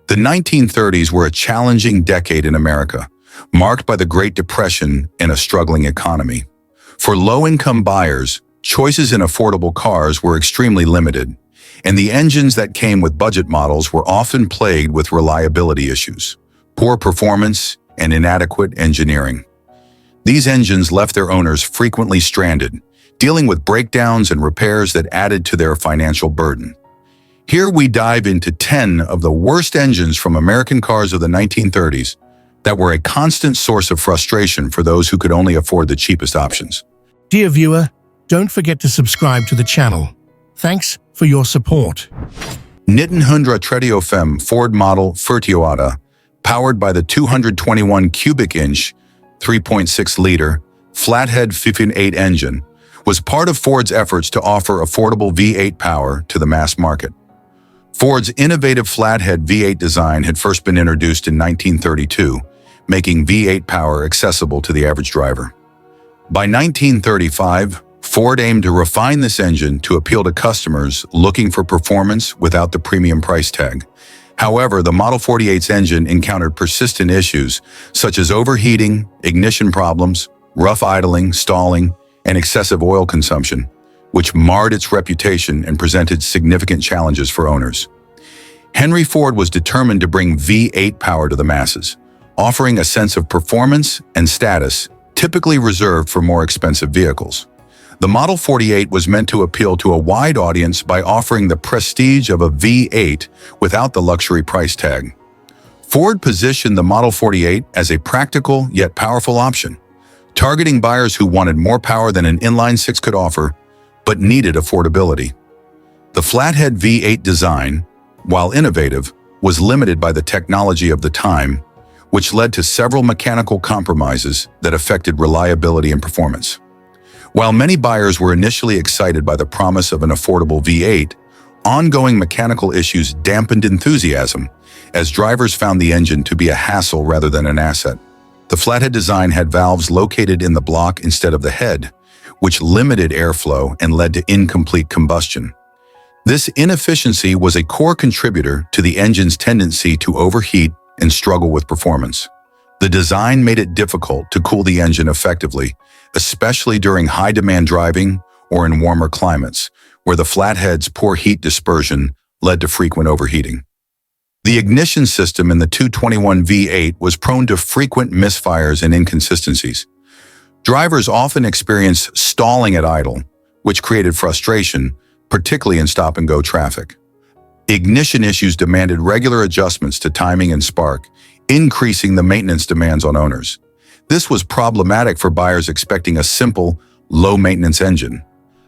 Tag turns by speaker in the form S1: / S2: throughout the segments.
S1: The 1930s were a challenging decade in America, marked by the Great Depression and a struggling economy. For low-income buyers, choices in affordable cars were extremely limited, and the engines that came with budget models were often plagued with reliability issues, poor performance, and inadequate engineering. These engines left their owners frequently stranded, dealing with breakdowns and repairs that added to their financial burden. Here we dive into 10 of the worst engines from American cars of the 1930s that were a constant source of frustration for those who could only afford the cheapest options.
S2: Dear viewer, don't forget to subscribe to the channel. Thanks for your support.
S1: 1935 Ford Model Furtiotta, powered by the 221 cubic inch, 3.6-liter, flathead 15.8 engine, was part of Ford's efforts to offer affordable V8 power to the mass market. Ford's innovative flathead V8 design had first been introduced in 1932, making V8 power accessible to the average driver. By 1935, Ford aimed to refine this engine to appeal to customers looking for performance without the premium price tag. However, the Model 48's engine encountered persistent issues such as overheating, ignition problems, rough idling, stalling, and excessive oil consumption, which marred its reputation and presented significant challenges for owners. Henry Ford was determined to bring V8 power to the masses, offering a sense of performance and status typically reserved for more expensive vehicles. The Model 48 was meant to appeal to a wide audience by offering the prestige of a V8 without the luxury price tag. Ford positioned the Model 48 as a practical yet powerful option, targeting buyers who wanted more power than an inline-six could offer, but needed affordability. The flathead V8 design, while innovative, was limited by the technology of the time, which led to several mechanical compromises that affected reliability and performance. While many buyers were initially excited by the promise of an affordable V8, ongoing mechanical issues dampened enthusiasm, as drivers found the engine to be a hassle rather than an asset. The flathead design had valves located in the block instead of the head, which limited airflow and led to incomplete combustion. This inefficiency was a core contributor to the engine's tendency to overheat and struggle with performance. The design made it difficult to cool the engine effectively, especially during high-demand driving or in warmer climates, where the flathead's poor heat dispersion led to frequent overheating. The ignition system in the 221 V8 was prone to frequent misfires and inconsistencies. Drivers often experienced stalling at idle, which created frustration, particularly in stop-and-go traffic. Ignition issues demanded regular adjustments to timing and spark, increasing the maintenance demands on owners. This was problematic for buyers expecting a simple, low-maintenance engine.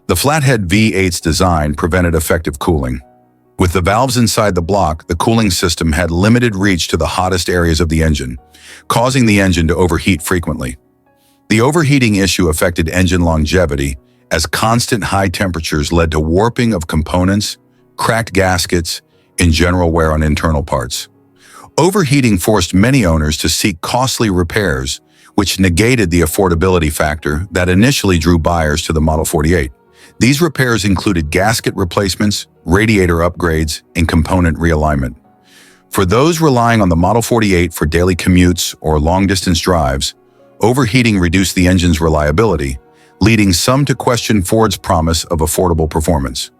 S1: The flathead V8's design prevented effective cooling. With the valves inside the block, the cooling system had limited reach to the hottest areas of the engine, causing the engine to overheat frequently. The overheating issue affected engine longevity, as constant high temperatures led to warping of components, cracked gaskets, and general wear on internal parts. Overheating forced many owners to seek costly repairs, which negated the affordability factor that initially drew buyers to the Model 48. These repairs included gasket replacements, radiator upgrades, and component realignment. For those relying on the Model 48 for daily commutes or long-distance drives, overheating reduced the engine's reliability, leading some to question Ford's promise of affordable performance.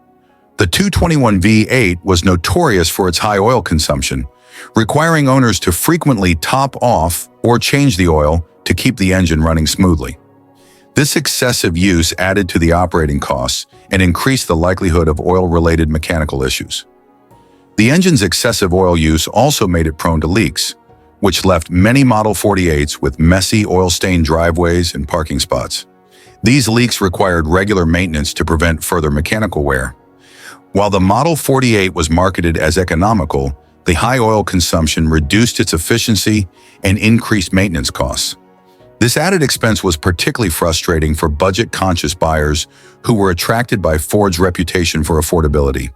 S1: The 221 V8 was notorious for its high oil consumption, requiring owners to frequently top off or change the oil to keep the engine running smoothly. This excessive use added to the operating costs and increased the likelihood of oil-related mechanical issues. The engine's excessive oil use also made it prone to leaks, which left many Model 48s with messy, oil-stained driveways and parking spots. These leaks required regular maintenance to prevent further mechanical wear. While the Model 48 was marketed as economical, the high oil consumption reduced its efficiency and increased maintenance costs. This added expense was particularly frustrating for budget-conscious buyers who were attracted by Ford's reputation for affordability.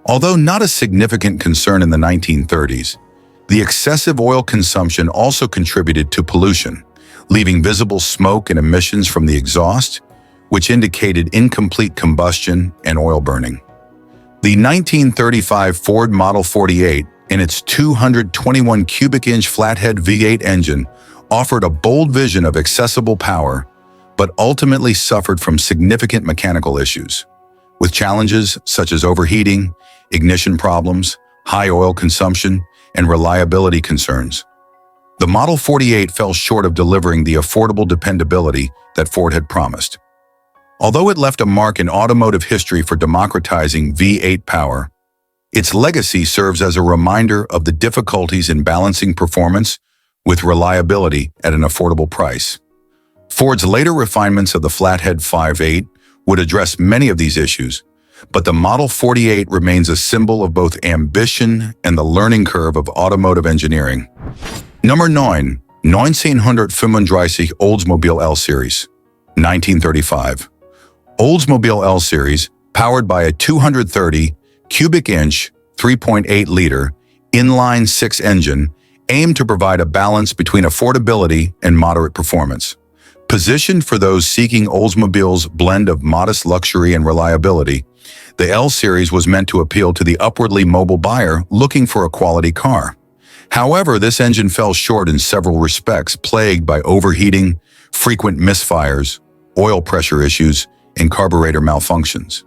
S1: Although not a significant concern in the 1930s, the excessive oil consumption also contributed to pollution, leaving visible smoke and emissions from the exhaust, which indicated incomplete combustion and oil burning. The 1935 Ford Model 48 and its 221 cubic inch flathead V8 engine offered a bold vision of accessible power, but ultimately suffered from significant mechanical issues, with challenges such as overheating, ignition problems, high oil consumption, and reliability concerns. The Model 48 fell short of delivering the affordable dependability that Ford had promised. Although it left a mark in automotive history for democratizing V8 power, its legacy serves as a reminder of the difficulties in balancing performance with reliability at an affordable price. Ford's later refinements of the Flathead 5.8 would address many of these issues, but the Model 48 remains a symbol of both ambition and the learning curve of automotive engineering. Number 9. 1935 Oldsmobile L Series, 1935. Oldsmobile L Series, powered by a 230 cubic inch, 3.8-liter inline-six engine, aimed to provide a balance between affordability and moderate performance. Positioned for those seeking Oldsmobile's blend of modest luxury and reliability, the L Series was meant to appeal to the upwardly mobile buyer looking for a quality car. However, this engine fell short in several respects, plagued by overheating, frequent misfires, oil pressure issues, and carburetor malfunctions.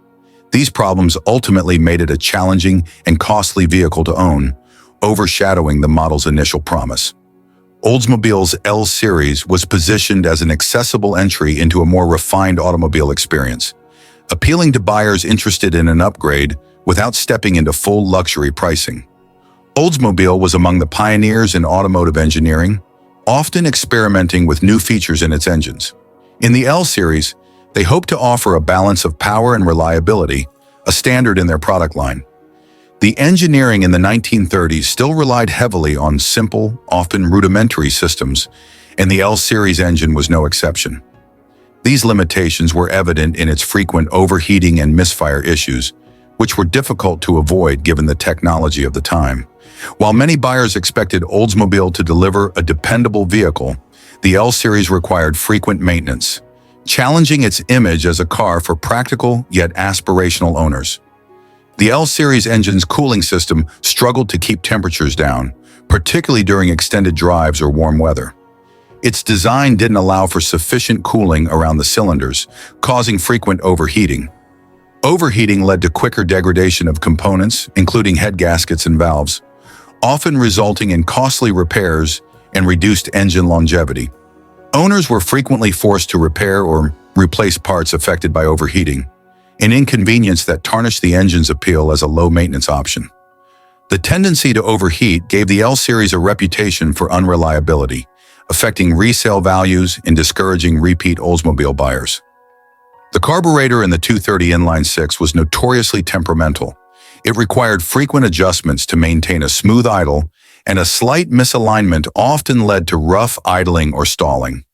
S1: These problems ultimately made it a challenging and costly vehicle to own, overshadowing the model's initial promise. Oldsmobile's L Series was positioned as an accessible entry into a more refined automobile experience, appealing to buyers interested in an upgrade without stepping into full luxury pricing. Oldsmobile was among the pioneers in automotive engineering, often experimenting with new features in its engines. In the L Series, they hoped to offer a balance of power and reliability, a standard in their product line. The engineering in the 1930s still relied heavily on simple, often rudimentary systems, and the L Series engine was no exception. These limitations were evident in its frequent overheating and misfire issues, which were difficult to avoid given the technology of the time. While many buyers expected Oldsmobile to deliver a dependable vehicle, the L Series required frequent maintenance, challenging its image as a car for practical yet aspirational owners. The L Series engine's cooling system struggled to keep temperatures down, particularly during extended drives or warm weather. Its design didn't allow for sufficient cooling around the cylinders, causing frequent overheating. Overheating led to quicker degradation of components, including head gaskets and valves, often resulting in costly repairs and reduced engine longevity. Owners were frequently forced to repair or replace parts affected by overheating, an inconvenience that tarnished the engine's appeal as a low-maintenance option. The tendency to overheat gave the L Series a reputation for unreliability, affecting resale values and discouraging repeat Oldsmobile buyers. The carburetor in the 230 inline-six was notoriously temperamental. It required frequent adjustments to maintain a smooth idle, and a slight misalignment often led to rough idling or stalling.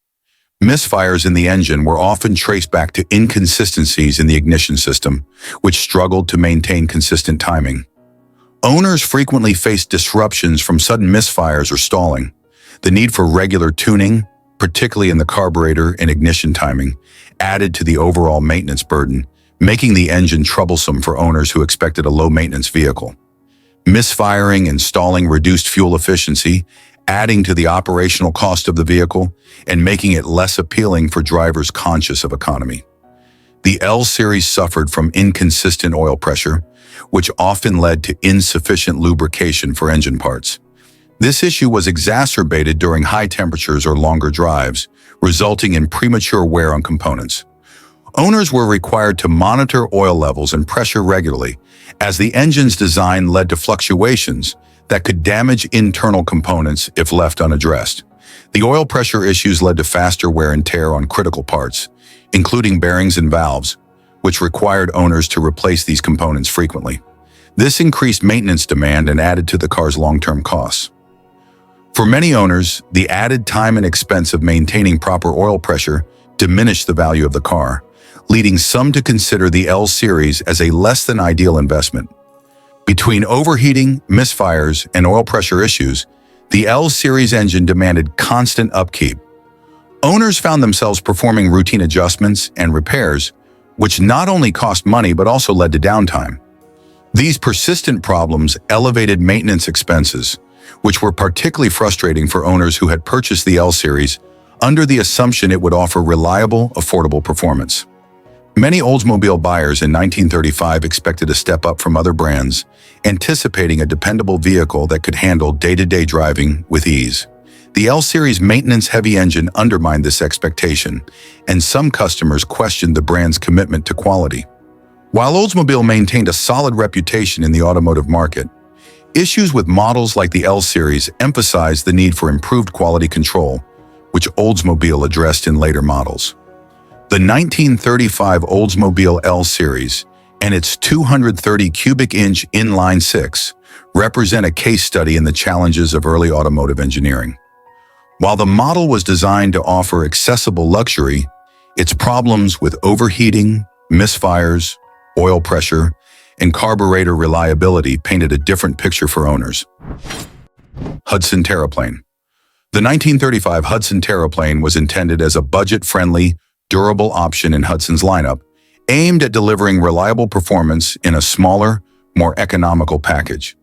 S1: Misfires in the engine were often traced back to inconsistencies in the ignition system, which struggled to maintain consistent timing. Owners frequently faced disruptions from sudden misfires or stalling. The need for regular tuning, particularly in the carburetor and ignition timing, added to the overall maintenance burden, making the engine troublesome for owners who expected a low-maintenance vehicle. Misfiring and stalling reduced fuel efficiency, adding to the operational cost of the vehicle and making it less appealing for drivers conscious of economy. The L Series suffered from inconsistent oil pressure, which often led to insufficient lubrication for engine parts. This issue was exacerbated during high temperatures or longer drives, resulting in premature wear on components. Owners were required to monitor oil levels and pressure regularly, as the engine's design led to fluctuations that could damage internal components if left unaddressed. The oil pressure issues led to faster wear and tear on critical parts, including bearings and valves, which required owners to replace these components frequently. This increased maintenance demand and added to the car's long-term costs. For many owners, the added time and expense of maintaining proper oil pressure diminished the value of the car, leading some to consider the L Series as a less-than-ideal investment. Between overheating, misfires, and oil pressure issues, the L Series engine demanded constant upkeep. Owners found themselves performing routine adjustments and repairs, which not only cost money but also led to downtime. These persistent problems elevated maintenance expenses, which were particularly frustrating for owners who had purchased the L Series under the assumption it would offer reliable, affordable performance. Many Oldsmobile buyers in 1935 expected a step up from other brands, anticipating a dependable vehicle that could handle day-to-day driving with ease. The L Series' maintenance-heavy engine undermined this expectation, and some customers questioned the brand's commitment to quality. While Oldsmobile maintained a solid reputation in the automotive market, issues with models like the L Series emphasized the need for improved quality control, which Oldsmobile addressed in later models. The 1935 Oldsmobile L Series and its 230 cubic inch inline six represent a case study in the challenges of early automotive engineering. While the model was designed to offer accessible luxury, its problems with overheating, misfires, oil pressure, and carburetor reliability painted a different picture for owners. Hudson Tlane. The 1935 Hudson Tlane was intended as a budget-friendly, durable option in Hudson's lineup, aimed at delivering reliable performance in a smaller, more economical package.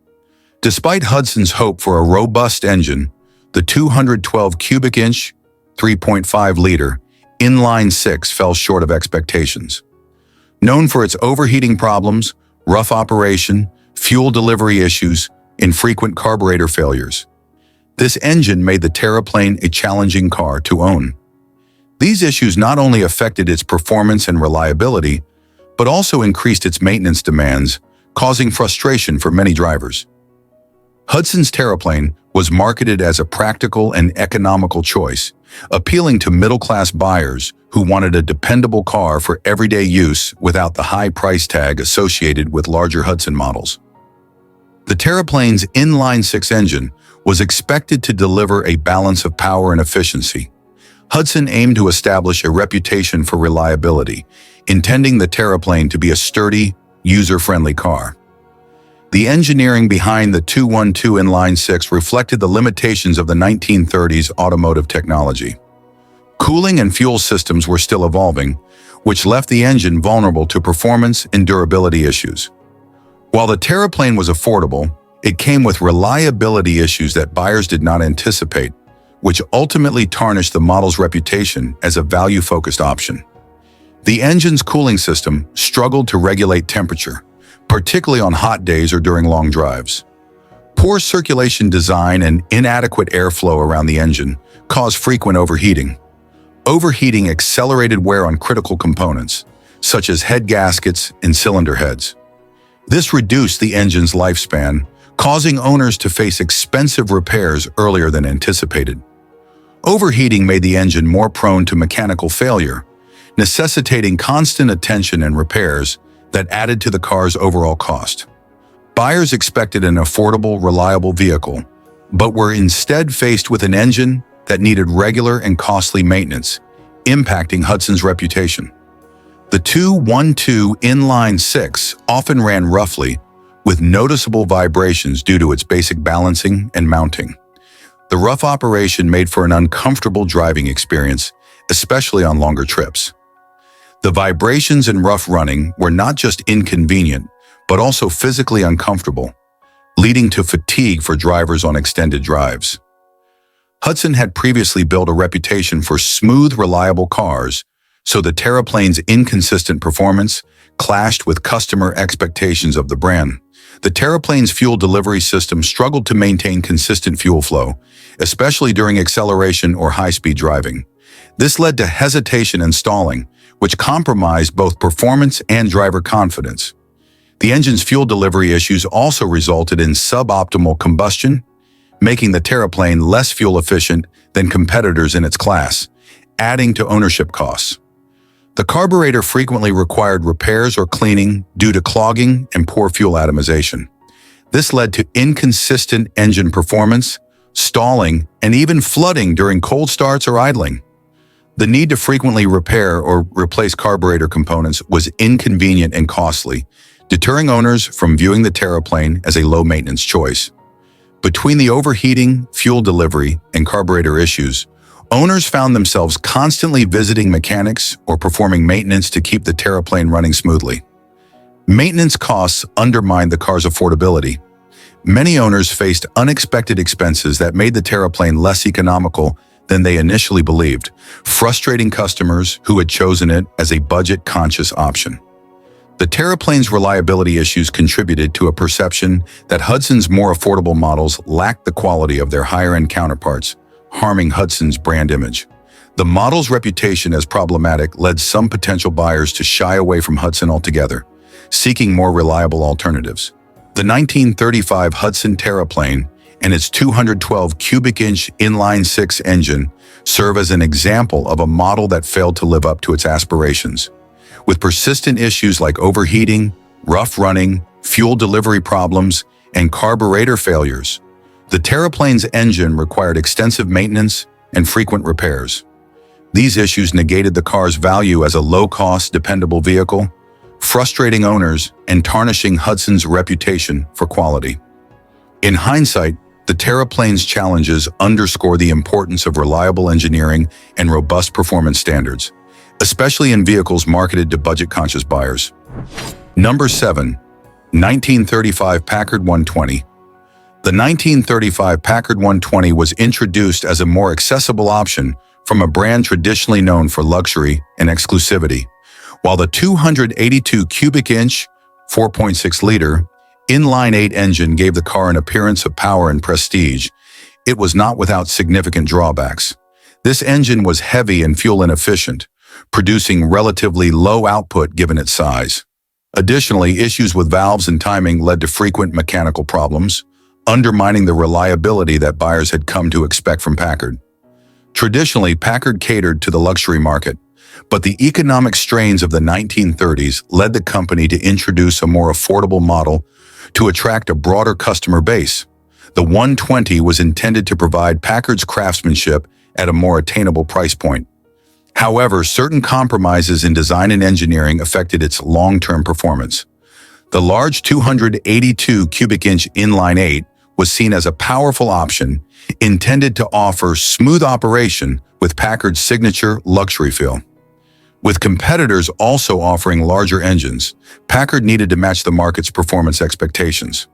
S1: Despite Hudson's hope for a robust engine, the 212 cubic inch, 3.5-liter inline six fell short of expectations. Known for its overheating problems, rough operation, fuel delivery issues, and frequent carburetor failures, this engine made the Tlane a challenging car to own. These issues not only affected its performance and reliability, but also increased its maintenance demands, causing frustration for many drivers. Hudson's Tlane was marketed as a practical and economical choice, appealing to middle-class buyers who wanted a dependable car for everyday use without the high price tag associated with larger Hudson models. The Tlaine's inline-six engine was expected to deliver a balance of power and efficiency. Hudson aimed to establish a reputation for reliability, intending the Tlane to be a sturdy, user-friendly car. The engineering behind the 212 inline-six reflected the limitations of the 1930s automotive technology. Cooling and fuel systems were still evolving, which left the engine vulnerable to performance and durability issues. While the Tlane was affordable, it came with reliability issues that buyers did not anticipate, which ultimately tarnished the model's reputation as a value-focused option. The engine's cooling system struggled to regulate temperature, particularly on hot days or during long drives. Poor circulation design and inadequate airflow around the engine caused frequent overheating. Overheating accelerated wear on critical components, such as head gaskets and cylinder heads. This reduced the engine's lifespan, causing owners to face expensive repairs earlier than anticipated. Overheating made the engine more prone to mechanical failure, necessitating constant attention and repairs that added to the car's overall cost. Buyers expected an affordable, reliable vehicle, but were instead faced with an engine that needed regular and costly maintenance, impacting Hudson's reputation. The 212 inline-six often ran roughly, with noticeable vibrations due to its basic balancing and mounting. The rough operation made for an uncomfortable driving experience, especially on longer trips. The vibrations and rough running were not just inconvenient, but also physically uncomfortable, leading to fatigue for drivers on extended drives. Hudson had previously built a reputation for smooth, reliable cars, so the Tlaine's inconsistent performance clashed with customer expectations of the brand. The Tlaine's fuel delivery system struggled to maintain consistent fuel flow, especially during acceleration or high-speed driving. This led to hesitation and stalling, which compromised both performance and driver confidence. The engine's fuel delivery issues also resulted in suboptimal combustion, making the Tlane less fuel efficient than competitors in its class, adding to ownership costs. The carburetor frequently required repairs or cleaning due to clogging and poor fuel atomization. This led to inconsistent engine performance, stalling, and even flooding during cold starts or idling. The need to frequently repair or replace carburetor components was inconvenient and costly, deterring owners from viewing the Tlane as a low-maintenance choice. Between the overheating, fuel delivery, and carburetor issues, owners found themselves constantly visiting mechanics or performing maintenance to keep the Tlane running smoothly. Maintenance costs undermined the car's affordability. Many owners faced unexpected expenses that made the Terraplane less economical than they initially believed, frustrating customers who had chosen it as a budget-conscious option. The Terraplane's reliability issues contributed to a perception that Hudson's more affordable models lacked the quality of their higher-end counterparts, harming Hudson's brand image. The model's reputation as problematic led some potential buyers to shy away from Hudson altogether, seeking more reliable alternatives. The 1935 Hudson Terraplane and its 212 cubic-inch inline-six engine serve as an example of a model that failed to live up to its aspirations. With persistent issues like overheating, rough running, fuel delivery problems, and carburetor failures, the Terraplane's engine required extensive maintenance and frequent repairs. These issues negated the car's value as a low-cost, dependable vehicle, frustrating owners and tarnishing Hudson's reputation for quality. In hindsight, the Terraplane's challenges underscore the importance of reliable engineering and robust performance standards, especially in vehicles marketed to budget-conscious buyers. Number 7. 1935 Packard 120. The 1935 Packard 120 was introduced as a more accessible option from a brand traditionally known for luxury and exclusivity. While the 282 cubic-inch, 4.6-liter, inline-8 engine gave the car an appearance of power and prestige, it was not without significant drawbacks. This engine was heavy and fuel inefficient, producing relatively low output given its size. Additionally, issues with valves and timing led to frequent mechanical problems, undermining the reliability that buyers had come to expect from Packard. Traditionally, Packard catered to the luxury market, but the economic strains of the 1930s led the company to introduce a more affordable model to attract a broader customer base. The 120 was intended to provide Packard's craftsmanship at a more attainable price point. However, certain compromises in design and engineering affected its long-term performance. The large 282 cubic-inch inline-8 was seen as a powerful option intended to offer smooth operation with Packard's signature luxury feel. With competitors also offering larger engines, Packard needed to match the market's performance expectations.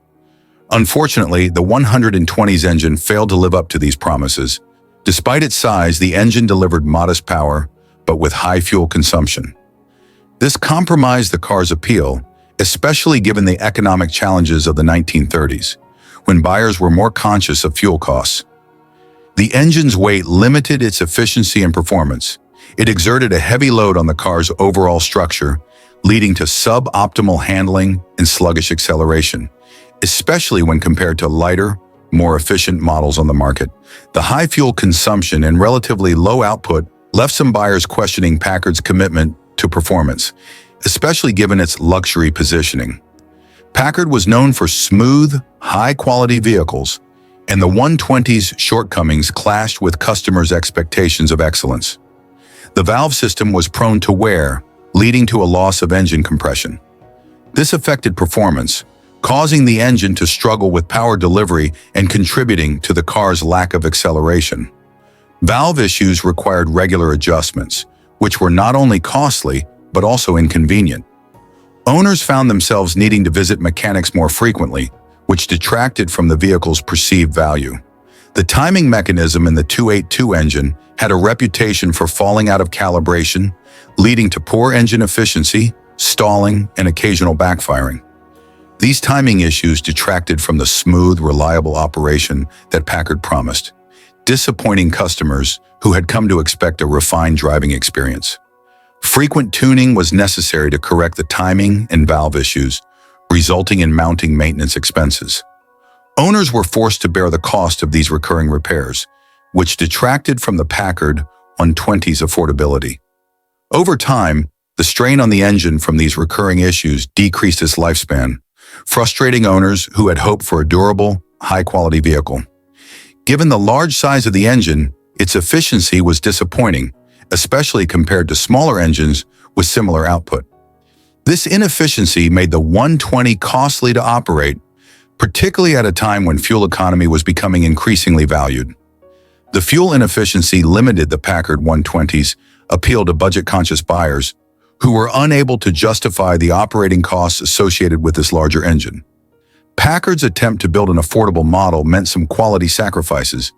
S1: Unfortunately, the 120's engine failed to live up to these promises. Despite its size, the engine delivered modest power, but with high fuel consumption. This compromised the car's appeal, especially given the economic challenges of the 1930s, when buyers were more conscious of fuel costs. The engine's weight limited its efficiency and performance. It exerted a heavy load on the car's overall structure, leading to suboptimal handling and sluggish acceleration, especially when compared to lighter, more efficient models on the market. The high fuel consumption and relatively low output left some buyers questioning Packard's commitment to performance, especially given its luxury positioning. Packard was known for smooth, high-quality vehicles, and the 120's shortcomings clashed with customers' expectations of excellence. The valve system was prone to wear, leading to a loss of engine compression. This affected performance, causing the engine to struggle with power delivery and contributing to the car's lack of acceleration. Valve issues required regular adjustments, which were not only costly, but also inconvenient. Owners found themselves needing to visit mechanics more frequently, which detracted from the vehicle's perceived value. The timing mechanism in the 282 engine had a reputation for falling out of calibration, leading to poor engine efficiency, stalling, and occasional backfiring. These timing issues detracted from the smooth, reliable operation that Packard promised, disappointing customers who had come to expect a refined driving experience. Frequent tuning was necessary to correct the timing and valve issues, resulting in mounting maintenance expenses. Owners were forced to bear the cost of these recurring repairs, which detracted from the Packard 120's affordability. Over time, the strain on the engine from these recurring issues decreased its lifespan, frustrating owners who had hoped for a durable, high-quality vehicle. Given the large size of the engine, its efficiency was disappointing, especially compared to smaller engines with similar output. This inefficiency made the 120 costly to operate, particularly at a time when fuel economy was becoming increasingly valued. The fuel inefficiency limited the Packard 120's appeal to budget-conscious buyers who were unable to justify the operating costs associated with this larger engine. Packard's attempt to build an affordable model meant some quality sacrifices,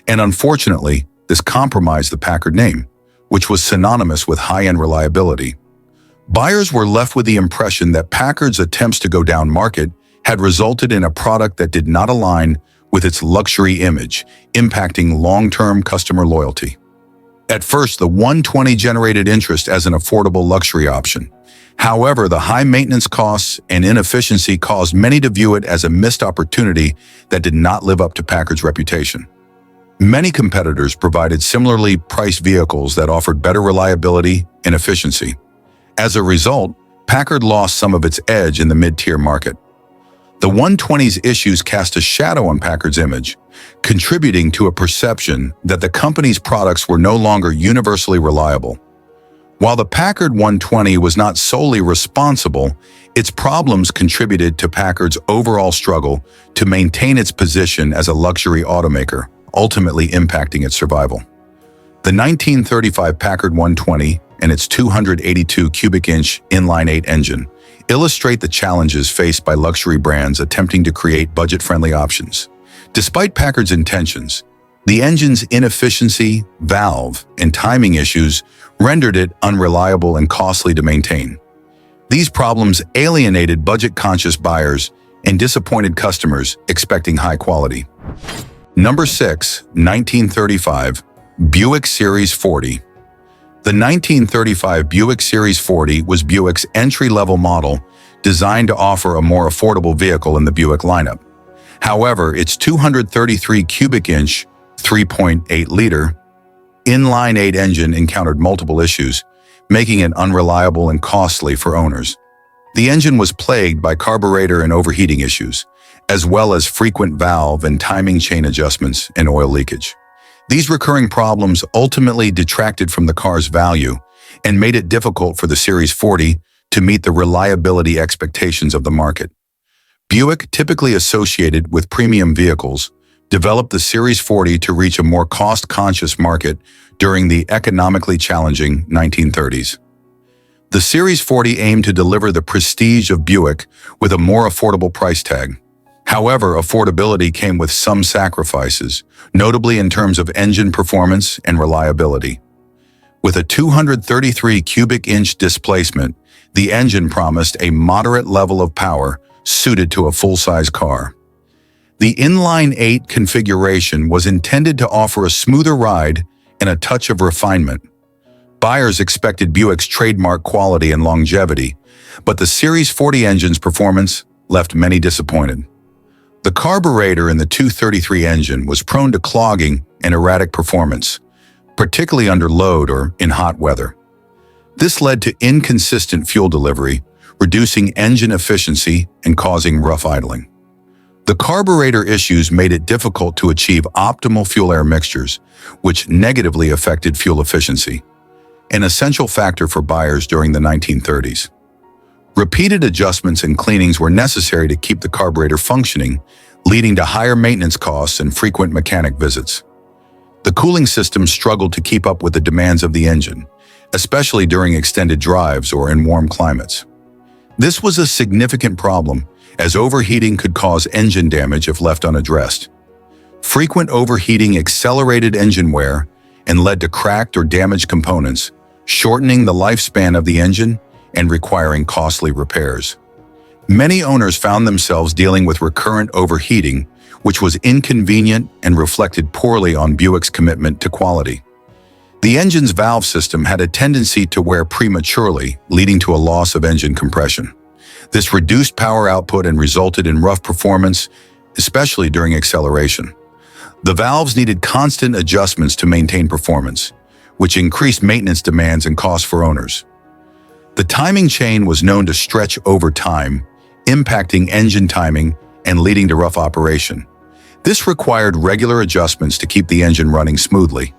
S1: and unfortunately, this compromised the Packard name, which was synonymous with high-end reliability. Buyers were left with the impression that Packard's attempts to go down market had resulted in a product that did not align with its luxury image, impacting long-term customer loyalty. At first, the 120 generated interest as an affordable luxury option. However, the high maintenance costs and inefficiency caused many to view it as a missed opportunity that did not live up to Packard's reputation. Many competitors provided similarly priced vehicles that offered better reliability and efficiency. As a result, Packard lost some of its edge in the mid-tier market. The 120's issues cast a shadow on Packard's image, contributing to a perception that the company's products were no longer universally reliable. While the Packard 120 was not solely responsible, its problems contributed to Packard's overall struggle to maintain its position as a luxury automaker, ultimately impacting its survival. The 1935 Packard 120 and its 282 cubic inch inline-8 engine illustrate the challenges faced by luxury brands attempting to create budget-friendly options. Despite Packard's intentions, the engine's inefficiency, valve, and timing issues rendered it unreliable and costly to maintain. These problems alienated budget-conscious buyers and disappointed customers expecting high quality. Number 6, 1935, Buick Series 40. The 1935 Buick Series 40 was Buick's entry-level model designed to offer a more affordable vehicle in the Buick lineup. However, its 233 cubic inch, 3.8-liter, inline-8 engine encountered multiple issues, making it unreliable and costly for owners. The engine was plagued by carburetor and overheating issues, as well as frequent valve and timing chain adjustments and oil leakage. These recurring problems ultimately detracted from the car's value and made it difficult for the Series 40 to meet the reliability expectations of the market. Buick, typically associated with premium vehicles, developed the Series 40 to reach a more cost-conscious market during the economically challenging 1930s. The Series 40 aimed to deliver the prestige of Buick with a more affordable price tag. However, affordability came with some sacrifices, notably in terms of engine performance and reliability. With a 233 cubic inch displacement, the engine promised a moderate level of power suited to a full-size car. The inline-8 configuration was intended to offer a smoother ride and a touch of refinement. Buyers expected Buick's trademark quality and longevity, but the Series 40 engine's performance left many disappointed. The carburetor in the 233 engine was prone to clogging and erratic performance, particularly under load or in hot weather. This led to inconsistent fuel delivery, reducing engine efficiency and causing rough idling. The carburetor issues made it difficult to achieve optimal fuel-air mixtures, which negatively affected fuel efficiency, an essential factor for buyers during the 1930s. Repeated adjustments and cleanings were necessary to keep the carburetor functioning, leading to higher maintenance costs and frequent mechanic visits. The cooling system struggled to keep up with the demands of the engine, especially during extended drives or in warm climates. This was a significant problem, as overheating could cause engine damage if left unaddressed. Frequent overheating accelerated engine wear and led to cracked or damaged components, shortening the lifespan of the engine and requiring costly repairs. Many owners found themselves dealing with recurrent overheating, which was inconvenient and reflected poorly on Buick's commitment to quality. The engine's valve system had a tendency to wear prematurely, leading to a loss of engine compression. This reduced power output and resulted in rough performance, especially during acceleration. The valves needed constant adjustments to maintain performance, which increased maintenance demands and costs for owners. The timing chain was known to stretch over time, impacting engine timing and leading to rough operation. This required regular adjustments to keep the engine running smoothly.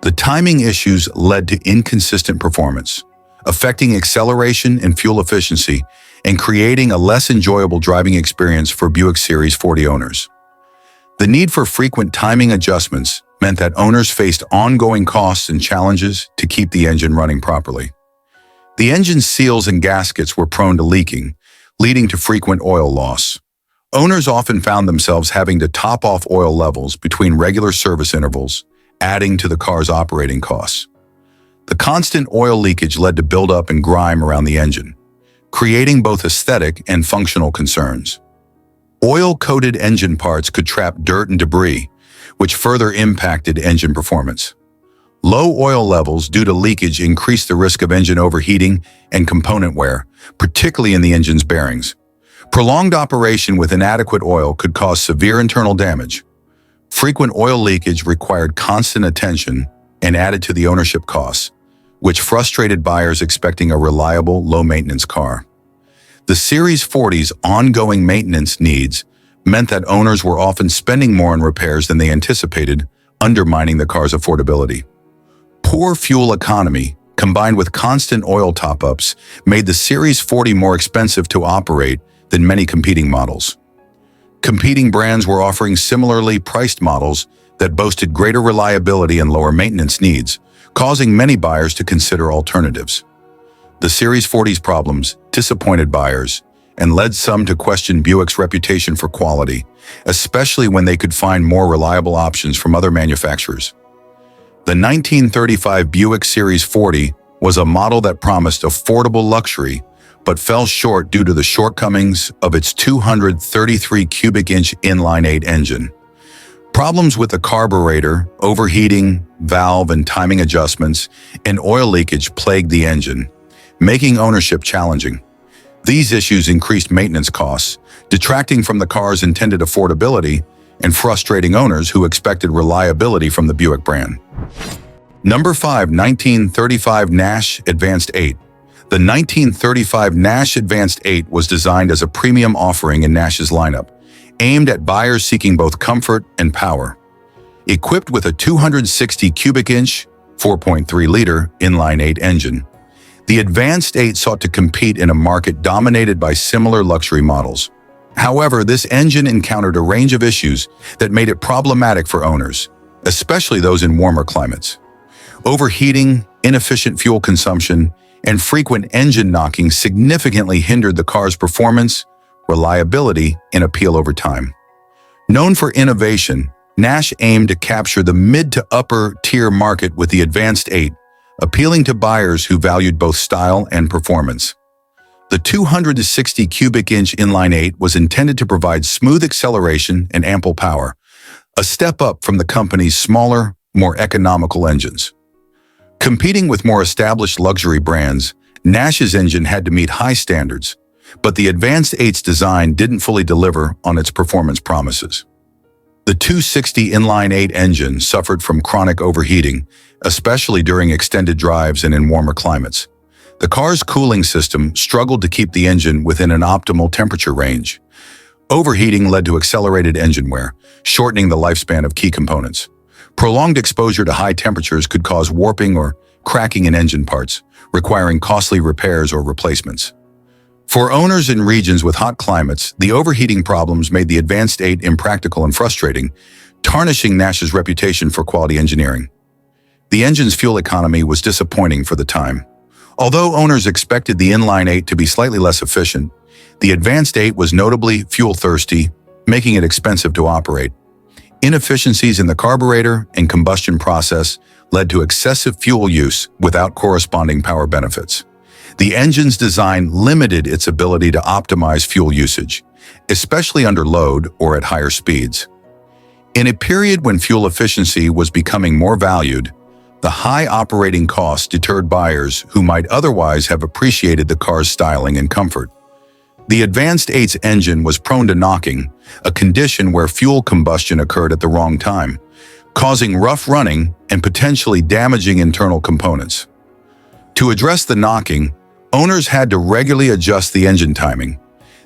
S1: The timing issues led to inconsistent performance, affecting acceleration and fuel efficiency and creating a less enjoyable driving experience for Buick Series 40 owners. The need for frequent timing adjustments meant that owners faced ongoing costs and challenges to keep the engine running properly. The engine seals and gaskets were prone to leaking, leading to frequent oil loss. Owners often found themselves having to top off oil levels between regular service intervals, adding to the car's operating costs. The constant oil leakage led to buildup and grime around the engine, creating both aesthetic and functional concerns. Oil-coated engine parts could trap dirt and debris, which further impacted engine performance. Low oil levels due to leakage increased the risk of engine overheating and component wear, particularly in the engine's bearings. Prolonged operation with inadequate oil could cause severe internal damage. Frequent oil leakage required constant attention and added to the ownership costs, which frustrated buyers expecting a reliable, low-maintenance car. The Series 40's ongoing maintenance needs meant that owners were often spending more on repairs than they anticipated, undermining the car's affordability. Poor fuel economy, combined with constant oil top-ups, made the Series 40 more expensive to operate than many competing models. Competing brands were offering similarly priced models that boasted greater reliability and lower maintenance needs, causing many buyers to consider alternatives. The Series 40's problems disappointed buyers and led some to question Buick's reputation for quality, especially when they could find more reliable options from other manufacturers. The 1935 Buick Series 40 was a model that promised affordable luxury, but fell short due to the shortcomings of its 233 cubic inch inline-8 engine. Problems with the carburetor, overheating, valve and timing adjustments, and oil leakage plagued the engine, making ownership challenging. These issues increased maintenance costs, detracting from the car's intended affordability and frustrating owners who expected reliability from the Buick brand. Number 5. 1935 Nash Advanced 8. The 1935 Nash Advanced 8 was designed as a premium offering in Nash's lineup, aimed at buyers seeking both comfort and power. Equipped with a 260 cubic inch, 4.3-liter inline-8 engine, the Advanced 8 sought to compete in a market dominated by similar luxury models. However, this engine encountered a range of issues that made it problematic for owners, especially those in warmer climates. Overheating, inefficient fuel consumption, and frequent engine knocking significantly hindered the car's performance, reliability, and appeal over time. Known for innovation, Nash aimed to capture the mid to upper tier market with the Advanced 8, appealing to buyers who valued both style and performance. The 260 cubic inch inline-8 was intended to provide smooth acceleration and ample power, a step up from the company's smaller, more economical engines. Competing with more established luxury brands, Nash's engine had to meet high standards, but the Advanced 8's design didn't fully deliver on its performance promises. The 260 inline-8 engine suffered from chronic overheating, especially during extended drives and in warmer climates. The car's cooling system struggled to keep the engine within an optimal temperature range. Overheating led to accelerated engine wear, shortening the lifespan of key components. Prolonged exposure to high temperatures could cause warping or cracking in engine parts, requiring costly repairs or replacements. For owners in regions with hot climates, the overheating problems made the Advanced 8 impractical and frustrating, tarnishing Nash's reputation for quality engineering. The engine's fuel economy was disappointing for the time. Although owners expected the inline-8 to be slightly less efficient, the Advanced 8 was notably fuel-thirsty, making it expensive to operate. Inefficiencies in the carburetor and combustion process led to excessive fuel use without corresponding power benefits. The engine's design limited its ability to optimize fuel usage, especially under load or at higher speeds. In a period when fuel efficiency was becoming more valued, the high operating costs deterred buyers who might otherwise have appreciated the car's styling and comfort. The Advanced 8's engine was prone to knocking, a condition where fuel combustion occurred at the wrong time, causing rough running and potentially damaging internal components. To address the knocking, owners had to regularly adjust the engine timing.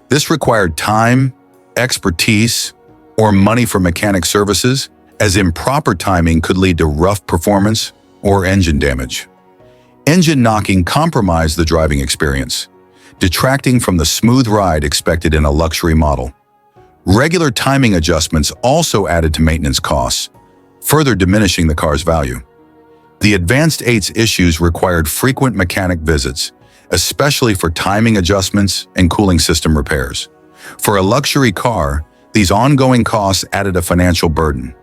S1: This required time, expertise, or money for mechanic services, as improper timing could lead to rough performance or engine damage. Engine knocking compromised the driving experience, detracting from the smooth ride expected in a luxury model. Regular timing adjustments also added to maintenance costs, further diminishing the car's value. The Advanced 8's issues required frequent mechanic visits, especially for timing adjustments and cooling system repairs. For a luxury car, these ongoing costs added a financial burden.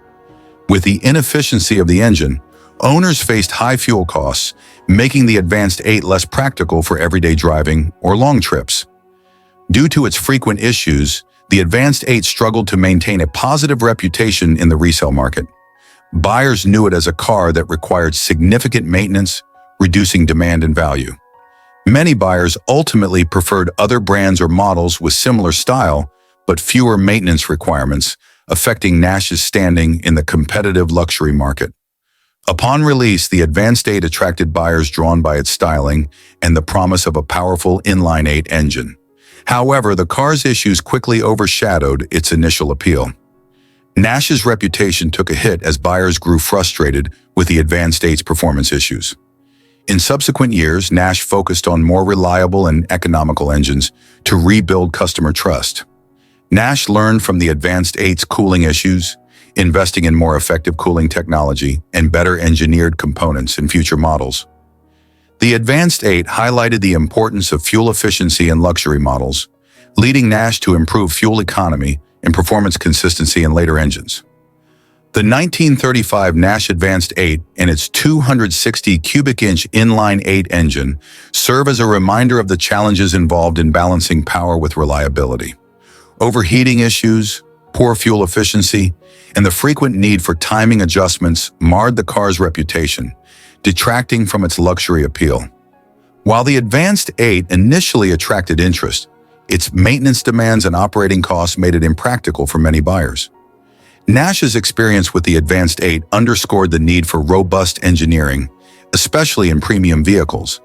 S1: With the inefficiency of the engine, owners faced high fuel costs, making the Advanced 8 less practical for everyday driving or long trips. Due to its frequent issues, the Advanced 8 struggled to maintain a positive reputation in the resale market. Buyers knew it as a car that required significant maintenance, reducing demand and value. Many buyers ultimately preferred other brands or models with similar style, but fewer maintenance requirements, affecting Nash's standing in the competitive luxury market. Upon release, the Advanced 8 attracted buyers drawn by its styling and the promise of a powerful inline-8 engine. However, the car's issues quickly overshadowed its initial appeal. Nash's reputation took a hit as buyers grew frustrated with the Advanced 8's performance issues. In subsequent years, Nash focused on more reliable and economical engines to rebuild customer trust. Nash learned from the Advanced 8's cooling issues, investing in more effective cooling technology and better engineered components in future models. The Advanced 8 highlighted the importance of fuel efficiency in luxury models, leading Nash to improve fuel economy and performance consistency in later engines. The 1935 Nash Advanced 8 and its 260 cubic inch inline-8 engine serve as a reminder of the challenges involved in balancing power with reliability. Overheating issues, poor fuel efficiency, and the frequent need for timing adjustments marred the car's reputation, detracting from its luxury appeal. While the Advanced 8 initially attracted interest, its maintenance demands and operating costs made it impractical for many buyers. Nash's experience with the Advanced 8 underscored the need for robust engineering, especially in premium vehicles,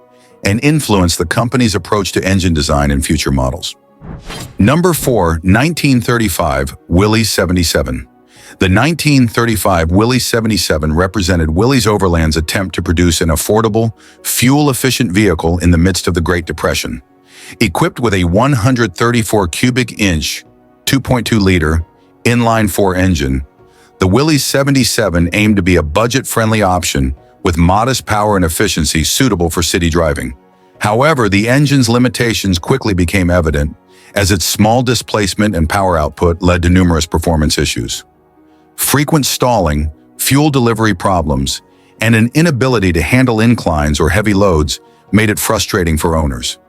S1: and influenced the company's approach to engine design in future models. Number 4, 1935 Willie 77. The 1935 Willie 77 represented Willie's Overland's attempt to produce an affordable, fuel-efficient vehicle in the midst of the Great Depression. Equipped with a 134 cubic inch, 2.2-liter, inline-4 engine, the Willie 77 aimed to be a budget-friendly option with modest power and efficiency suitable for city driving. However, the engine's limitations quickly became evident, as its small displacement and power output led to numerous performance issues. Frequent stalling, fuel delivery problems, and an inability to handle inclines or heavy loads made it frustrating for owners.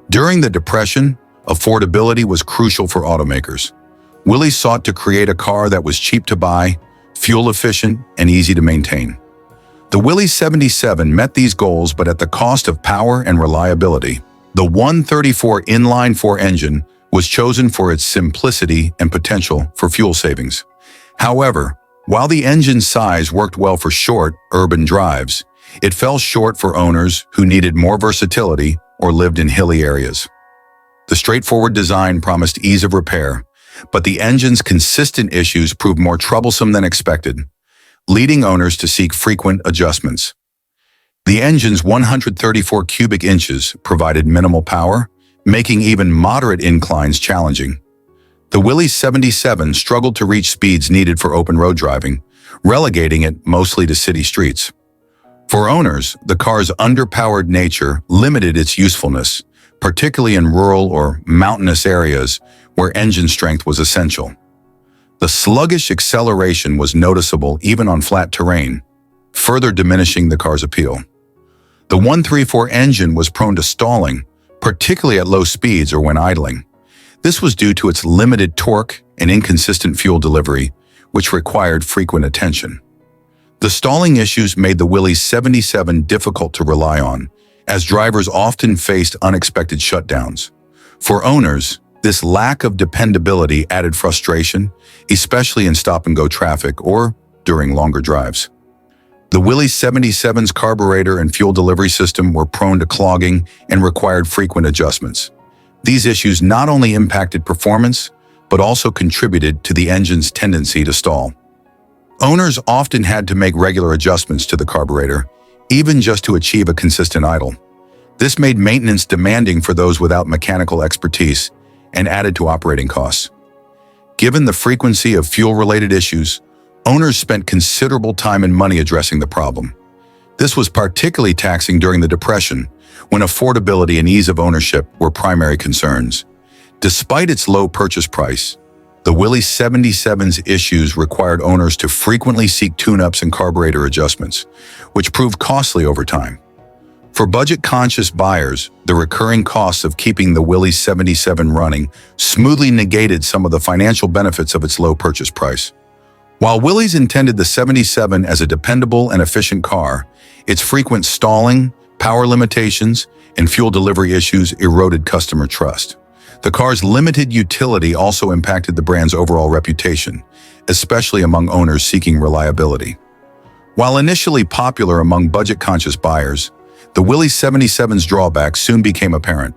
S1: During the Depression, affordability was crucial for automakers. Willie sought to create a car that was cheap to buy, fuel-efficient, and easy to maintain. The Willie 77 met these goals, but at the cost of power and reliability. The 134 inline-4 engine was chosen for its simplicity and potential for fuel savings. However, while the engine's size worked well for short, urban drives, it fell short for owners who needed more versatility or lived in hilly areas. The straightforward design promised ease of repair, but the engine's consistent issues proved more troublesome than expected, leading owners to seek frequent adjustments. The engine's 134 cubic inches provided minimal power, making even moderate inclines challenging. The Willie 77 struggled to reach speeds needed for open road driving, relegating it mostly to city streets. For owners, the car's underpowered nature limited its usefulness, particularly in rural or mountainous areas where engine strength was essential. The sluggish acceleration was noticeable even on flat terrain, further diminishing the car's appeal. The 134 engine was prone to stalling, particularly at low speeds or when idling. This was due to its limited torque and inconsistent fuel delivery, which required frequent attention. The stalling issues made the Willie 77 difficult to rely on, as drivers often faced unexpected shutdowns. For owners, this lack of dependability added frustration, especially in stop-and-go traffic or during longer drives. The Willie 77's carburetor and fuel delivery system were prone to clogging and required frequent adjustments. These issues not only impacted performance, but also contributed to the engine's tendency to stall. Owners often had to make regular adjustments to the carburetor, even just to achieve a consistent idle. This made maintenance demanding for those without mechanical expertise and added to operating costs. Given the frequency of fuel-related issues, owners spent considerable time and money addressing the problem. This was particularly taxing during the Depression, when affordability and ease of ownership were primary concerns. Despite its low purchase price, the Willie 77's issues required owners to frequently seek tune-ups and carburetor adjustments, which proved costly over time. For budget-conscious buyers, the recurring costs of keeping the Willie 77 running smoothly negated some of the financial benefits of its low purchase price. While Willys intended the 77 as a dependable and efficient car, its frequent stalling, power limitations, and fuel delivery issues eroded customer trust. The car's limited utility also impacted the brand's overall reputation, especially among owners seeking reliability. While initially popular among budget-conscious buyers, the Willie 77's drawbacks soon became apparent.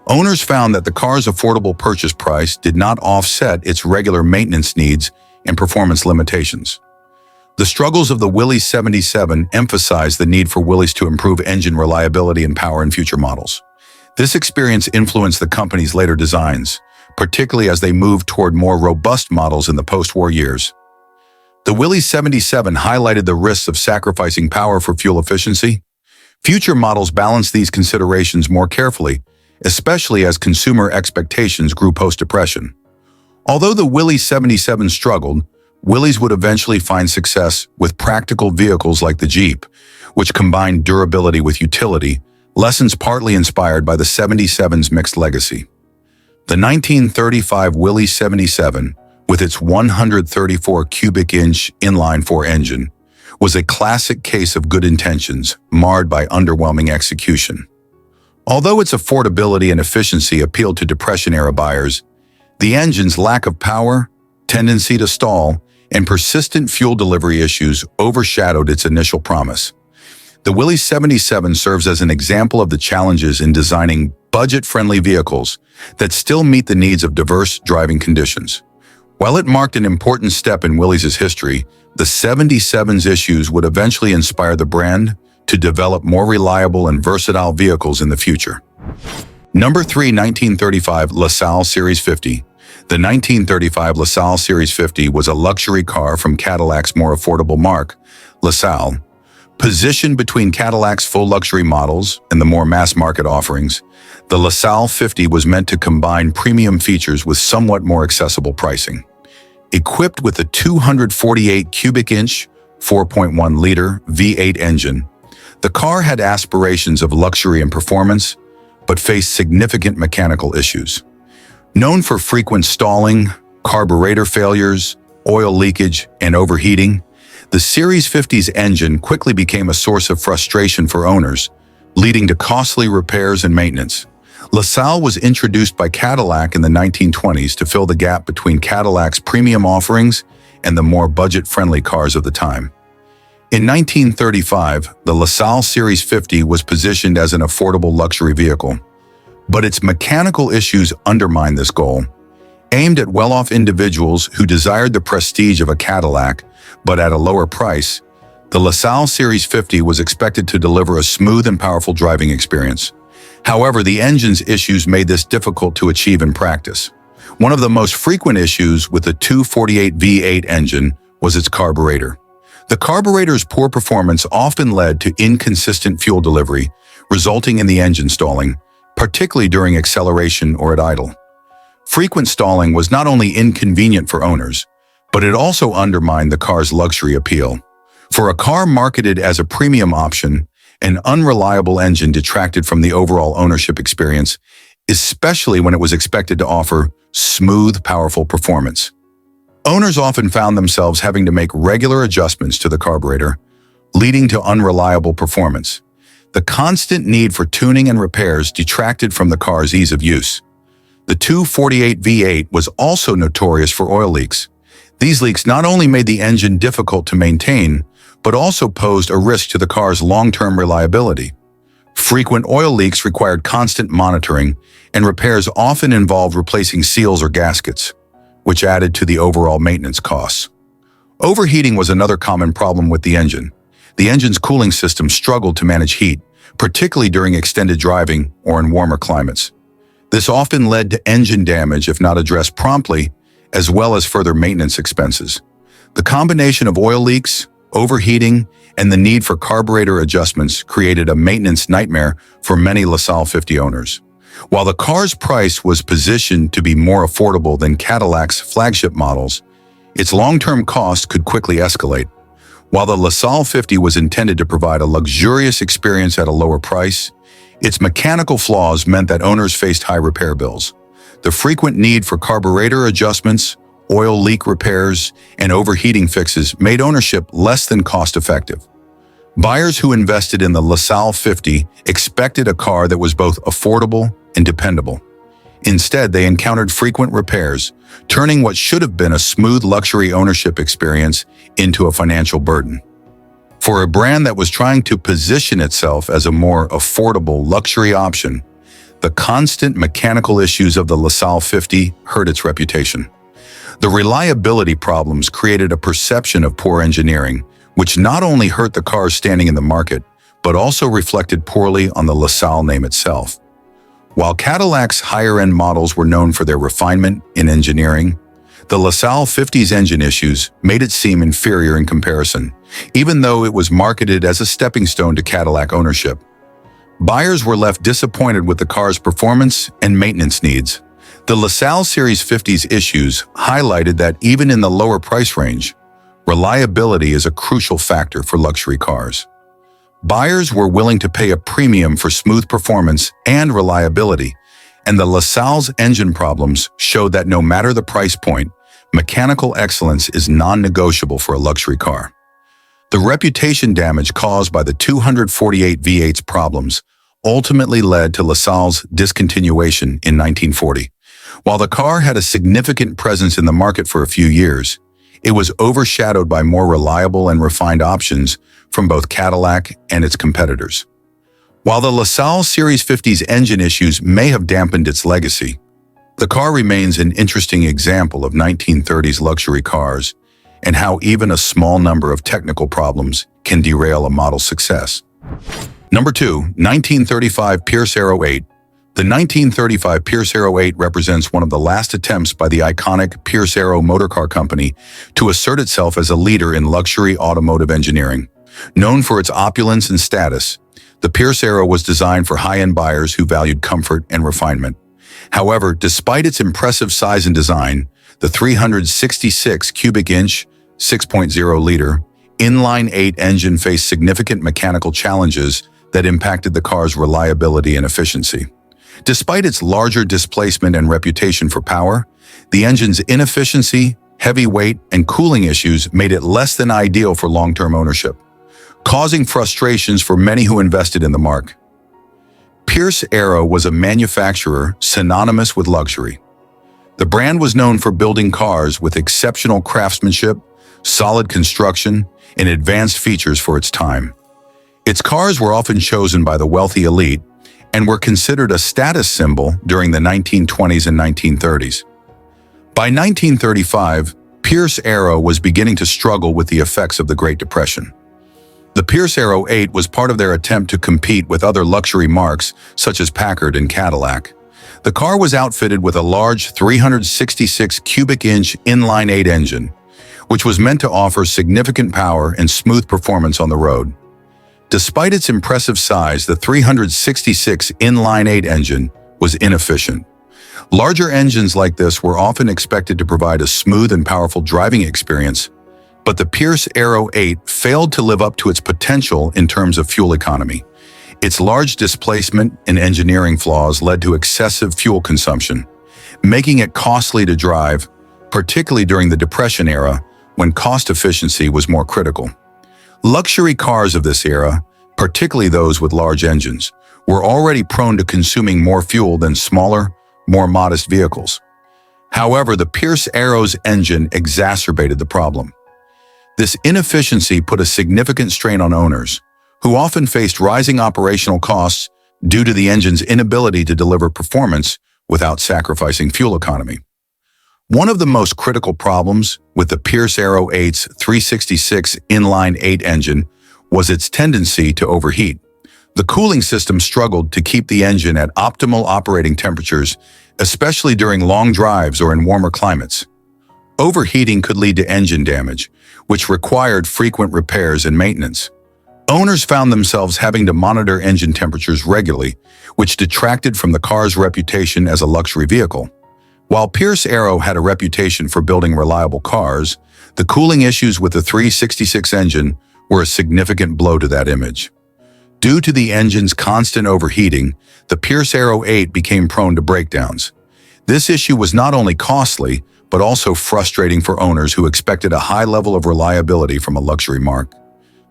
S1: Owners found that the car's affordable purchase price did not offset its regular maintenance needs and performance limitations. The struggles of the Willie 77 emphasized the need for Willys to improve engine reliability and power in future models. This experience influenced the company's later designs, particularly as they moved toward more robust models in the post-war years. The Willie 77 highlighted the risks of sacrificing power for fuel efficiency. Future models balanced these considerations more carefully, especially as consumer expectations grew post-Depression. Although the Willie 77 struggled, Willys would eventually find success with practical vehicles like the Jeep, which combined durability with utility, lessons partly inspired by the 77's mixed legacy. The 1935 Willie 77, with its 134 cubic inch inline-four engine, was a classic case of good intentions marred by underwhelming execution. Although its affordability and efficiency appealed to Depression-era buyers, the engine's lack of power, tendency to stall, and persistent fuel delivery issues overshadowed its initial promise. The Willie 77 serves as an example of the challenges in designing budget-friendly vehicles that still meet the needs of diverse driving conditions. While it marked an important step in Willys' history, the 77's issues would eventually inspire the brand to develop more reliable and versatile vehicles in the future. Number 3, 1935 LaSalle Series 50. The 1935 LaSalle Series 50 was a luxury car from Cadillac's more affordable marque, LaSalle. Positioned between Cadillac's full luxury models and the more mass-market offerings, the LaSalle 50 was meant to combine premium features with somewhat more accessible pricing. Equipped with a 248 cubic inch, 4.1-liter V8 engine, the car had aspirations of luxury and performance, but faced significant mechanical issues. Known for frequent stalling, carburetor failures, oil leakage, and overheating, the Series 50's engine quickly became a source of frustration for owners, leading to costly repairs and maintenance. LaSalle was introduced by Cadillac in the 1920s to fill the gap between Cadillac's premium offerings and the more budget-friendly cars of the time. In 1935, the LaSalle Series 50 was positioned as an affordable luxury vehicle, but its mechanical issues undermined this goal. Aimed at well-off individuals who desired the prestige of a Cadillac, but at a lower price, the LaSalle Series 50 was expected to deliver a smooth and powerful driving experience. However, the engine's issues made this difficult to achieve in practice. One of the most frequent issues with the 248 V8 engine was its carburetor. The carburetor's poor performance often led to inconsistent fuel delivery, resulting in the engine stalling, particularly during acceleration or at idle. Frequent stalling was not only inconvenient for owners, but it also undermined the car's luxury appeal. For a car marketed as a premium option, an unreliable engine detracted from the overall ownership experience, especially when it was expected to offer smooth, powerful performance. Owners often found themselves having to make regular adjustments to the carburetor, leading to unreliable performance. The constant need for tuning and repairs detracted from the car's ease of use. The 248 V8 was also notorious for oil leaks. These leaks not only made the engine difficult to maintain, but also posed a risk to the car's long-term reliability. Frequent oil leaks required constant monitoring, and repairs often involved replacing seals or gaskets, which added to the overall maintenance costs. Overheating was another common problem with the engine. The engine's cooling system struggled to manage heat, particularly during extended driving or in warmer climates. This often led to engine damage if not addressed promptly, as well as further maintenance expenses. The combination of oil leaks, Overheating and the need for carburetor adjustments created a maintenance nightmare for many LaSalle 50 owners. While the car's price was positioned to be more affordable than Cadillac's flagship models, its long-term cost could quickly escalate. While the LaSalle 50 was intended to provide a luxurious experience at a lower price, its mechanical flaws meant that owners faced high repair bills. The frequent need for carburetor adjustments, oil leak repairs, and overheating fixes made ownership less than cost-effective. Buyers who invested in the LaSalle 50 expected a car that was both affordable and dependable. Instead, they encountered frequent repairs, turning what should have been a smooth luxury ownership experience into a financial burden. For a brand that was trying to position itself as a more affordable luxury option, the constant mechanical issues of the LaSalle 50 hurt its reputation. The reliability problems created a perception of poor engineering, which not only hurt the car's standing in the market, but also reflected poorly on the LaSalle name itself. While Cadillac's higher-end models were known for their refinement in engineering, the LaSalle 50's engine issues made it seem inferior in comparison, even though it was marketed as a stepping stone to Cadillac ownership. Buyers were left disappointed with the car's performance and maintenance needs. The LaSalle Series 50's issues highlighted that even in the lower price range, reliability is a crucial factor for luxury cars. Buyers were willing to pay a premium for smooth performance and reliability, and the LaSalle's engine problems showed that no matter the price point, mechanical excellence is non-negotiable for a luxury car. The reputation damage caused by the 248 V8's problems ultimately led to LaSalle's discontinuation in 1940. While the car had a significant presence in the market for a few years, it was overshadowed by more reliable and refined options from both Cadillac and its competitors. While the LaSalle Series 50's engine issues may have dampened its legacy, the car remains an interesting example of 1930s luxury cars and how even a small number of technical problems can derail a model's success. Number 2, 1935 Pierce Arrow 8. The 1935 Pierce Arrow 8 represents one of the last attempts by the iconic Pierce Arrow motorcar company to assert itself as a leader in luxury automotive engineering. Known for its opulence and status, the Pierce Arrow was designed for high-end buyers who valued comfort and refinement. However, despite its impressive size and design, the 366 cubic inch, 6.0-liter, inline-8 engine faced significant mechanical challenges that impacted the car's reliability and efficiency. Despite its larger displacement and reputation for power, the engine's inefficiency, heavy weight, and cooling issues made it less than ideal for long-term ownership, causing frustrations for many who invested in the marque. Pierce Arrow was a manufacturer synonymous with luxury. The brand was known for building cars with exceptional craftsmanship, solid construction, and advanced features for its time. Its cars were often chosen by the wealthy elite and were considered a status symbol during the 1920s and 1930s. By 1935, Pierce Arrow was beginning to struggle with the effects of the Great Depression. The Pierce Arrow 8 was part of their attempt to compete with other luxury marques such as Packard and Cadillac. The car was outfitted with a large 366 cubic inch inline-8 engine, which was meant to offer significant power and smooth performance on the road. Despite its impressive size, the 366 inline-8 engine was inefficient. Larger engines like this were often expected to provide a smooth and powerful driving experience, but the Pierce Arrow 8 failed to live up to its potential in terms of fuel economy. Its large displacement and engineering flaws led to excessive fuel consumption, making it costly to drive, particularly during the Depression era, when cost efficiency was more critical. Luxury cars of this era, particularly those with large engines, were already prone to consuming more fuel than smaller, more modest vehicles. However, the Pierce Arrow's engine exacerbated the problem. This inefficiency put a significant strain on owners, who often faced rising operational costs due to the engine's inability to deliver performance without sacrificing fuel economy. One of the most critical problems with the Pierce Arrow 8's 366 inline-8 engine was its tendency to overheat. The cooling system struggled to keep the engine at optimal operating temperatures, especially during long drives or in warmer climates. Overheating could lead to engine damage, which required frequent repairs and maintenance. Owners found themselves having to monitor engine temperatures regularly, which detracted from the car's reputation as a luxury vehicle. While Pierce Arrow had a reputation for building reliable cars, the cooling issues with the 366 engine were a significant blow to that image. Due to the engine's constant overheating, the Pierce Arrow 8 became prone to breakdowns. This issue was not only costly, but also frustrating for owners who expected a high level of reliability from a luxury marque.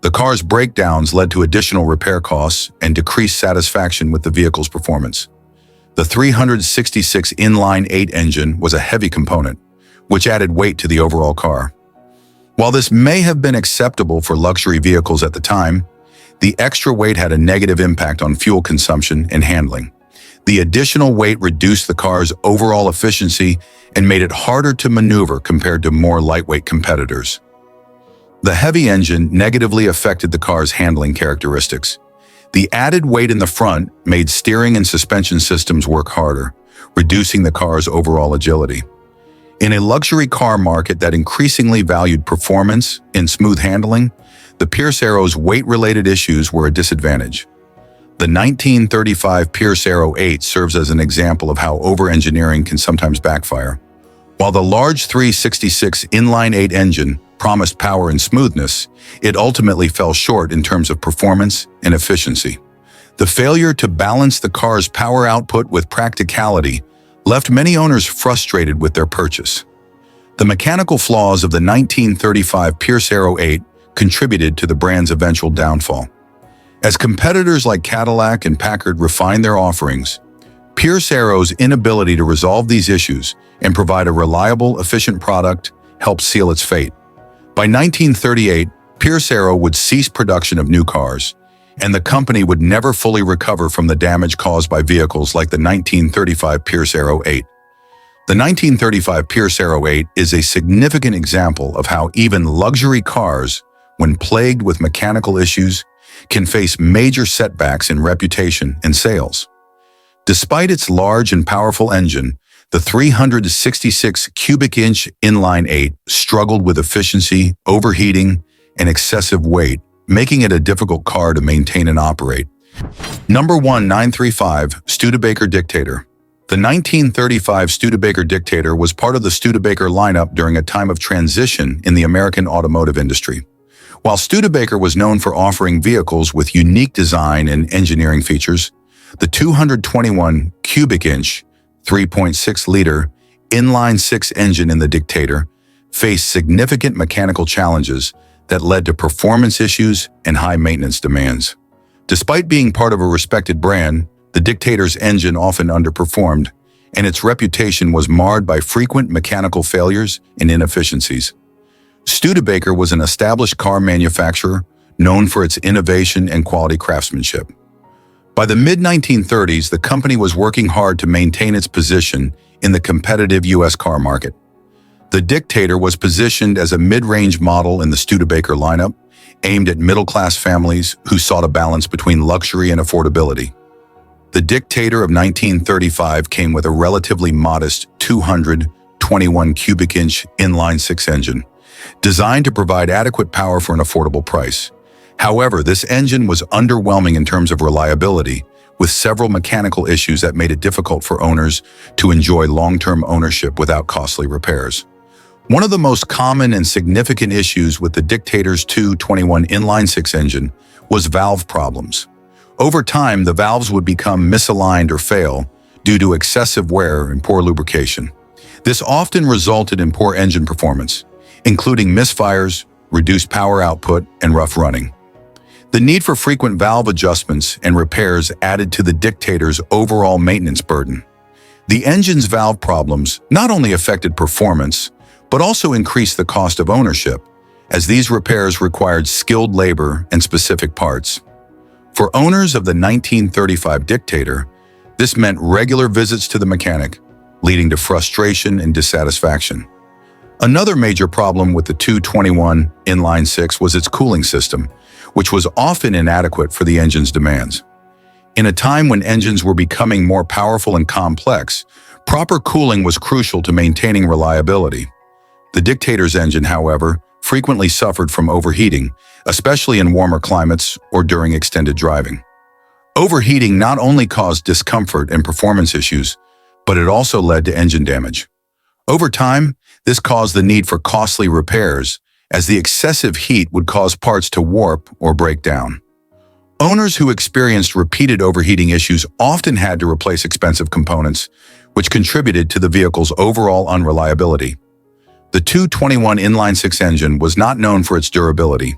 S1: The car's breakdowns led to additional repair costs and decreased satisfaction with the vehicle's performance. The 366 inline-8 engine was a heavy component, which added weight to the overall car. While this may have been acceptable for luxury vehicles at the time, the extra weight had a negative impact on fuel consumption and handling. The additional weight reduced the car's overall efficiency and made it harder to maneuver compared to more lightweight competitors. The heavy engine negatively affected the car's handling characteristics. The added weight in the front made steering and suspension systems work harder, reducing the car's overall agility. In a luxury car market that increasingly valued performance and smooth handling, the Pierce Arrow's weight-related issues were a disadvantage. The 1935 Pierce Arrow 8 serves as an example of how over-engineering can sometimes backfire. While the large 366 inline-8 engine promised power and smoothness, it ultimately fell short in terms of performance and efficiency. The failure to balance the car's power output with practicality left many owners frustrated with their purchase. The mechanical flaws of the 1935 Pierce Arrow 8 contributed to the brand's eventual downfall. As competitors like Cadillac and Packard refined their offerings, Pierce Arrow's inability to resolve these issues and provide a reliable, efficient product helped seal its fate. By 1938, Pierce Arrow would cease production of new cars, and the company would never fully recover from the damage caused by vehicles like the 1935 Pierce Arrow 8. The 1935 Pierce Arrow 8 is a significant example of how even luxury cars, when plagued with mechanical issues, can face major setbacks in reputation and sales. Despite its large and powerful engine, the 366 cubic inch inline-8 struggled with efficiency, overheating, and excessive weight, making it a difficult car to maintain and operate. Number 1935 Studebaker Dictator. The 1935 Studebaker Dictator was part of the Studebaker lineup during a time of transition in the American automotive industry. While Studebaker was known for offering vehicles with unique design and engineering features, the 221 cubic inch 3.6-liter inline-6 engine in the Dictator faced significant mechanical challenges that led to performance issues and high maintenance demands. Despite being part of a respected brand, the Dictator's engine often underperformed, and its reputation was marred by frequent mechanical failures and inefficiencies. Studebaker was an established car manufacturer known for its innovation and quality craftsmanship. By the mid-1930s, the company was working hard to maintain its position in the competitive U.S. car market. The Dictator was positioned as a mid-range model in the Studebaker lineup, aimed at middle-class families who sought a balance between luxury and affordability. The Dictator of 1935 came with a relatively modest 221 cubic inch inline-6 engine, designed to provide adequate power for an affordable price. However, this engine was underwhelming in terms of reliability, with several mechanical issues that made it difficult for owners to enjoy long-term ownership without costly repairs. One of the most common and significant issues with the Dictator's 221 inline-6 engine was valve problems. Over time, the valves would become misaligned or fail due to excessive wear and poor lubrication. This often resulted in poor engine performance, including misfires, reduced power output, and rough running. The need for frequent valve adjustments and repairs added to the Dictator's overall maintenance burden. The engine's valve problems not only affected performance, but also increased the cost of ownership, as these repairs required skilled labor and specific parts. For owners of the 1935 Dictator, this meant regular visits to the mechanic, leading to frustration and dissatisfaction. Another major problem with the 221 inline-6 was its cooling system, which was often inadequate for the engine's demands. In a time when engines were becoming more powerful and complex, proper cooling was crucial to maintaining reliability. The Dictator's engine, however, frequently suffered from overheating, especially in warmer climates or during extended driving. Overheating not only caused discomfort and performance issues, but it also led to engine damage. Over time, this caused the need for costly repairs, as the excessive heat would cause parts to warp or break down. Owners who experienced repeated overheating issues often had to replace expensive components, which contributed to the vehicle's overall unreliability. The 221 inline-six engine was not known for its durability.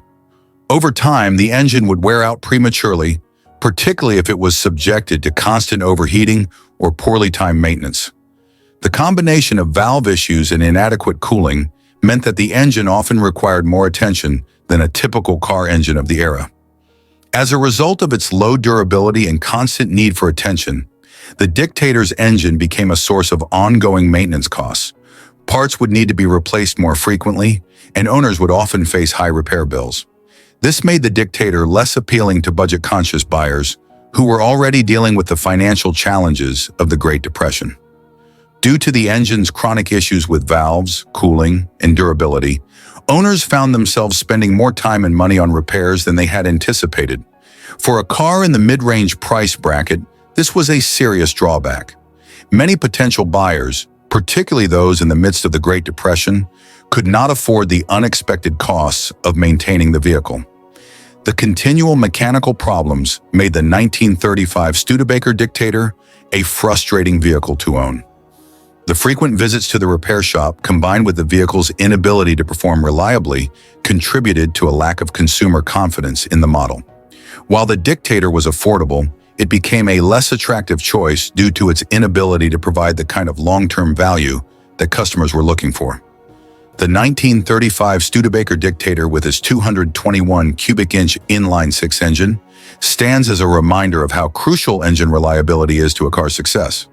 S1: Over time, the engine would wear out prematurely, particularly if it was subjected to constant overheating or poorly timed maintenance. The combination of valve issues and inadequate cooling meant that the engine often required more attention than a typical car engine of the era. As a result of its low durability and constant need for attention, the Dictator's engine became a source of ongoing maintenance costs. Parts would need to be replaced more frequently, and owners would often face high repair bills. This made the Dictator less appealing to budget-conscious buyers who were already dealing with the financial challenges of the Great Depression. Due to the engine's chronic issues with valves, cooling, and durability, owners found themselves spending more time and money on repairs than they had anticipated. For a car in the mid-range price bracket, this was a serious drawback. Many potential buyers, particularly those in the midst of the Great Depression, could not afford the unexpected costs of maintaining the vehicle. The continual mechanical problems made the 1935 Studebaker Dictator a frustrating vehicle to own. The frequent visits to the repair shop, combined with the vehicle's inability to perform reliably, contributed to a lack of consumer confidence in the model. While the Dictator was affordable, it became a less attractive choice due to its inability to provide the kind of long-term value that customers were looking for. The 1935 Studebaker Dictator with its 221 cubic inch inline-six engine stands as a reminder of how crucial engine reliability is to a car's success.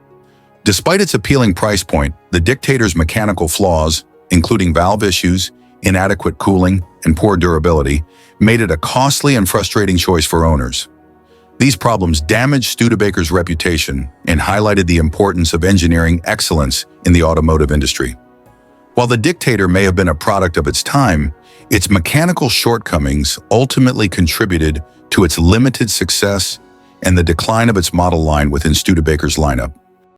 S1: Despite its appealing price point, the Dictator's mechanical flaws, including valve issues, inadequate cooling, and poor durability, made it a costly and frustrating choice for owners. These problems damaged Studebaker's reputation and highlighted the importance of engineering excellence in the automotive industry. While the Dictator may have been a product of its time, its mechanical shortcomings ultimately contributed to its limited success and the decline of its model line within Studebaker's lineup.